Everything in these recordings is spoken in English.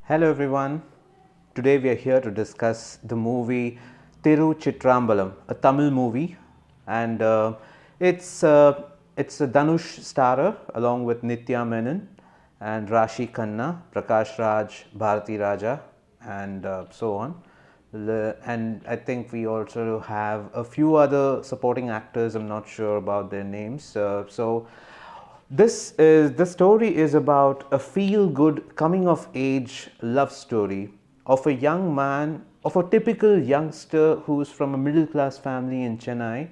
Hello everyone. Today we are here to discuss the movie Thiruchitrambalam, a Tamil movie, and it's a Dhanush starrer along with Nitya Menon and Rashi Khanna, Prakash Raj, Bharati Raja, and so on. And I think we also have a few other supporting actors. I'm not sure about their names. The story is about a feel-good coming-of-age love story of a young man, of a typical youngster who's from a middle-class family in Chennai,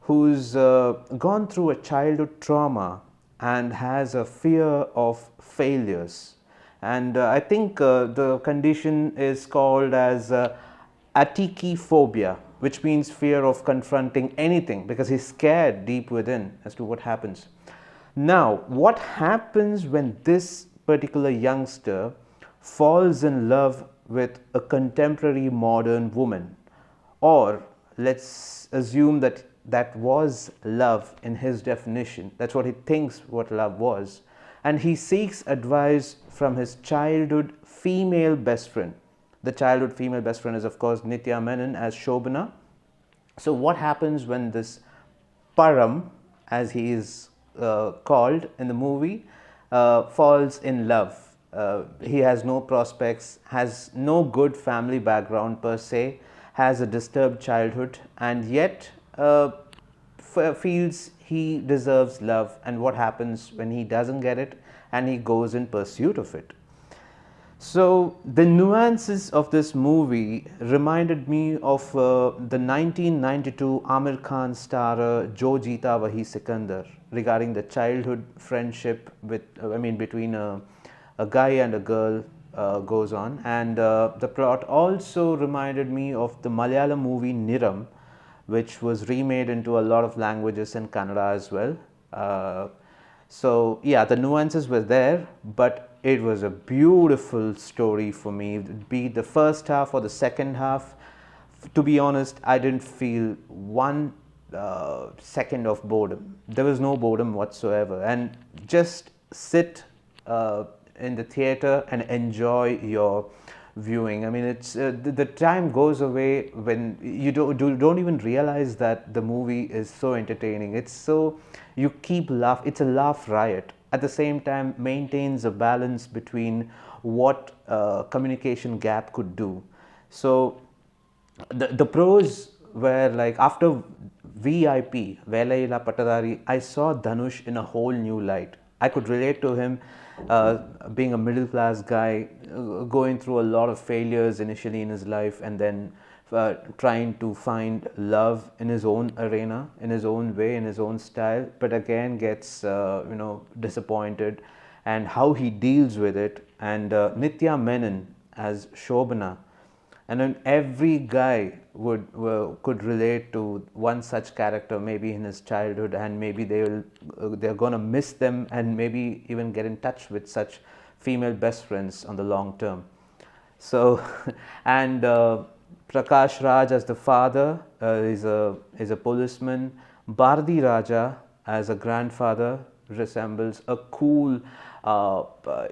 who's gone through a childhood trauma and has a fear of failures. And I think the condition is called as atikiphobia, which means fear of confronting anything because he's scared deep within as to what happens. Now, what happens when this particular youngster falls in love with a contemporary modern woman? Or let's assume that that was love in his definition. That's what he thinks what love was. And he seeks advice from his childhood female best friend. The childhood female best friend is, of course, Nitya Menon as Shobana. So, what happens when this Param, as he is called in the movie, falls in love? He has no prospects, has no good family background per se, has a disturbed childhood, and yet feels he deserves love. And what happens when he doesn't get it and he goes in pursuit of it? So the nuances of this movie reminded me of the 1992 Amir Khan starrer Jo Jeeta Wahi Sikandar regarding the childhood friendship between a guy and a girl goes on, and the plot also reminded me of the Malayalam movie Niram, which was remade into a lot of languages in Kannada as well. So yeah, the nuances were there, but it was a beautiful story for me, be it the first half or the second half. To be honest, I didn't feel one second of boredom. There was no boredom whatsoever, and just sit in the theater and enjoy your viewing. I mean, it's the time goes away when you don't even realize that the movie is so entertaining. It's so, you keep laugh. It's a laugh riot. At the same time, maintains a balance between what communication gap could do. So the pros were like, after VIP, Velaila Patadari, I saw Dhanush in a whole new light. I could relate to him being a middle class guy, going through a lot of failures initially in his life, and then trying to find love in his own arena, in his own way, in his own style, but again gets disappointed, and how he deals with it. And Nitya Menon as Shobana, and then every guy could relate to one such character, maybe in his childhood, and maybe they're gonna miss them, and maybe even get in touch with such female best friends on the long term. So and Prakash Raj as the father is a policeman. Bharati Raja as a grandfather resembles a cool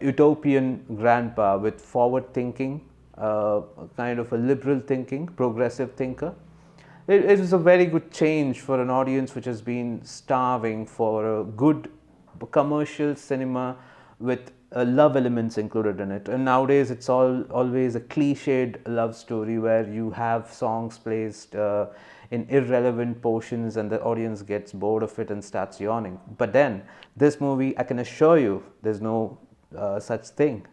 utopian grandpa with forward thinking, kind of a liberal thinking, progressive thinker. It was a very good change for an audience which has been starving for a good commercial cinema with love elements included in it. And nowadays it's always a cliched love story where you have songs placed in irrelevant portions and the audience gets bored of it and starts yawning. But then this movie, I can assure you, there's no such thing.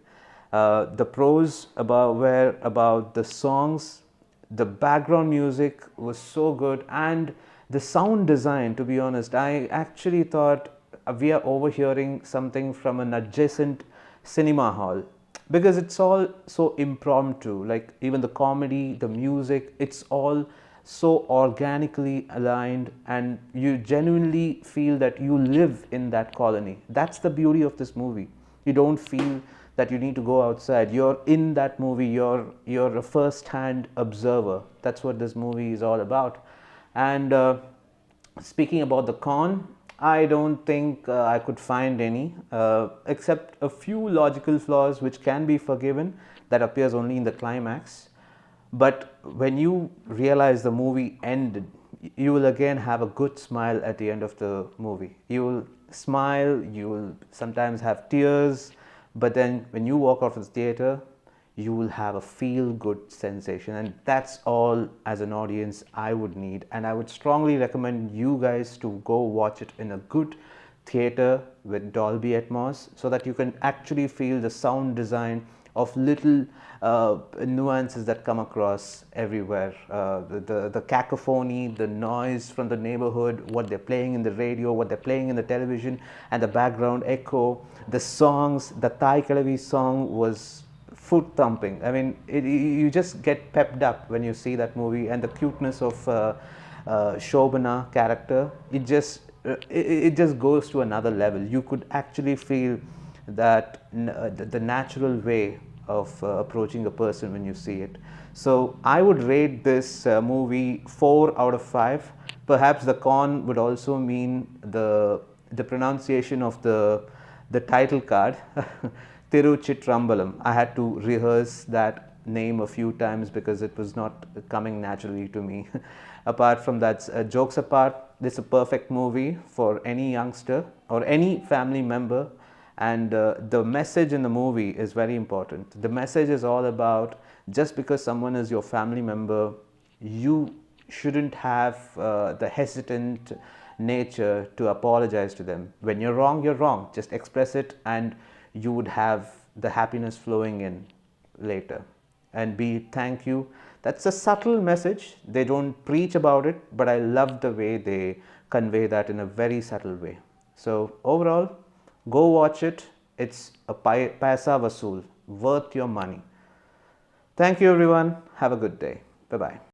The pros were about the songs, the background music was so good, and the sound design, to be honest, I actually thought we are overhearing something from an adjacent cinema hall, because it's all so impromptu. Like even the comedy, the music, it's all so organically aligned, and you genuinely feel that you live in that colony. That's the beauty of this movie. You don't feel that you need to go outside. You're in that movie. You're a first-hand observer. That's what this movie is all about. And speaking about the con, I don't think I could find any, except a few logical flaws which can be forgiven that appears only in the climax. But when you realize the movie ended, you will again have a good smile at the end of the movie. You will smile, you will sometimes have tears, but then when you walk out of the theater, you will have a feel good sensation, and that's all as an audience I would need. And I would strongly recommend you guys to go watch it in a good theater with Dolby Atmos, so that you can actually feel the sound design of little nuances that come across everywhere. The cacophony, the noise from the neighborhood, what they're playing in the radio, what they're playing in the television, and the background echo. The songs, the Thai Kalavi song was foot thumping. I mean, you just get pepped up when you see that movie, and the cuteness of Shobana character, it just goes to another level. You could actually feel that the natural way of approaching a person when you see it. So I would rate this movie 4 out of 5. Perhaps the con would also mean the pronunciation of the title card. Thiruchitrambalam. I had to rehearse that name a few times because it was not coming naturally to me. Apart from that, jokes apart, this is a perfect movie for any youngster or any family member. And the message in the movie is very important. The message is all about, just because someone is your family member, you shouldn't have the hesitant nature to apologize to them. When you're wrong, you're wrong. Just express it, and you would have the happiness flowing in later. And be it thank you. That's a subtle message. They don't preach about it, but I love the way they convey that in a very subtle way. So overall, go watch it. It's a paisa vasool, worth your money. Thank you everyone. Have a good day. Bye-bye.